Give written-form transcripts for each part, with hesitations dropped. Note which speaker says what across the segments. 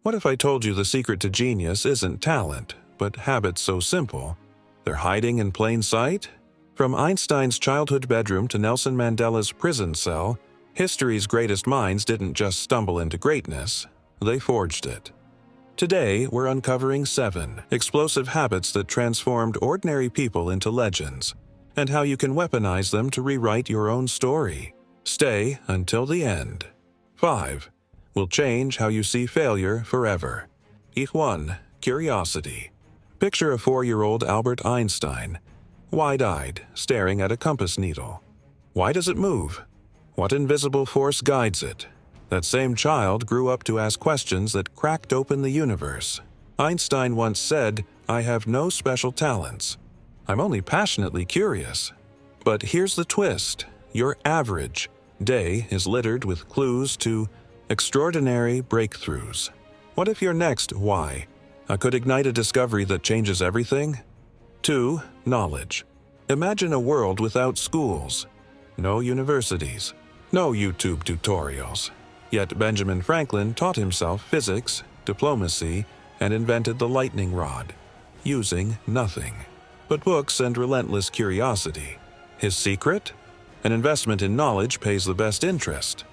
Speaker 1: What if I told you the secret to genius isn't talent, but habits so simple they're hiding in plain sight? From Einstein's childhood bedroom to Nelson Mandela's prison cell, history's greatest minds didn't just stumble into greatness, they forged it. Today, we're uncovering 7 explosive habits that transformed ordinary people into legends, and how you can weaponize them to rewrite your own story. Stay until the end. 5 will change how you see failure forever. 1. Curiosity. Picture a 4-year-old Albert Einstein, wide-eyed, staring at a compass needle. Why does it move? What invisible force guides it? That same child grew up to ask questions that cracked open the universe. Einstein once said, "I have no special talents. I'm only passionately curious." But here's the twist. Your average day is littered with clues to extraordinary breakthroughs. What if your next why could ignite a discovery that changes everything? 2. Knowledge. Imagine a world without schools, no universities, no YouTube tutorials. Yet Benjamin Franklin taught himself physics, diplomacy, and invented the lightning rod, using nothing but books and relentless curiosity. His secret? An investment in knowledge pays the best interest.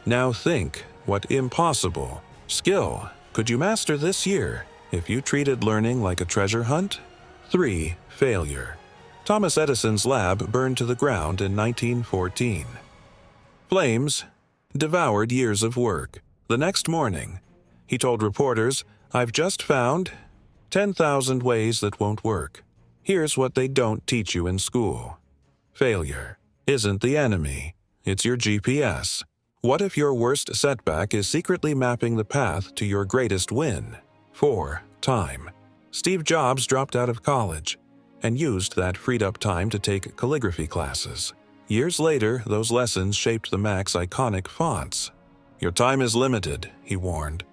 Speaker 1: Now think, what impossible skill could you master this year if you treated learning like a treasure hunt? 3. Failure. Thomas Edison's lab burned to the ground in 1914. Flames devoured years of work. The next morning, he told reporters, "I've just found 10,000 ways that won't work. Here's what they don't teach you in school." Failure isn't the enemy, it's your GPS. What if your worst setback is secretly mapping the path to your greatest win? 4. Time. Steve Jobs dropped out of college and used that freed-up time to take calligraphy classes. Years later, those lessons shaped the Mac's iconic fonts. "Your time is limited," he warned.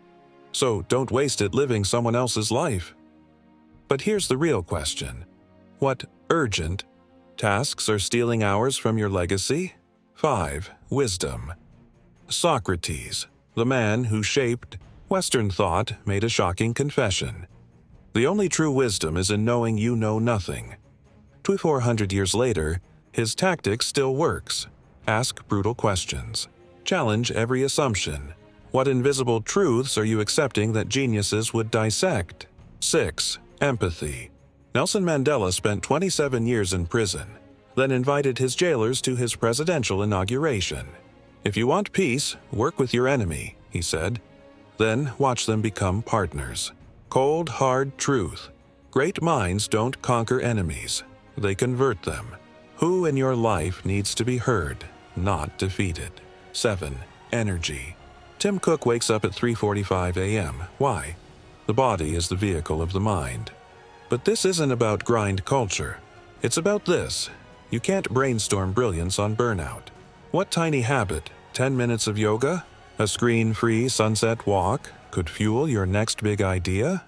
Speaker 1: "So don't waste it living someone else's life." But here's the real question. What urgent tasks are stealing hours from your legacy? 5. Wisdom. Socrates, the man who shaped Western thought, made a shocking confession. The only true wisdom is in knowing you know nothing. 2,400 years later, his tactic still works. Ask brutal questions. Challenge every assumption. What invisible truths are you accepting that geniuses would dissect? 6. Empathy. Nelson Mandela spent 27 years in prison, then invited his jailers to his presidential inauguration. "If you want peace, work with your enemy," he said. Then watch them become partners. Cold, hard truth. Great minds don't conquer enemies. They convert them. Who in your life needs to be heard, not defeated? 7. Energy. Tim Cook wakes up at 3:45 a.m. Why? The body is the vehicle of the mind. But this isn't about grind culture. It's about this. You can't brainstorm brilliance on burnout. What tiny habit, 10 minutes of yoga, a screen-free sunset walk, could fuel your next big idea?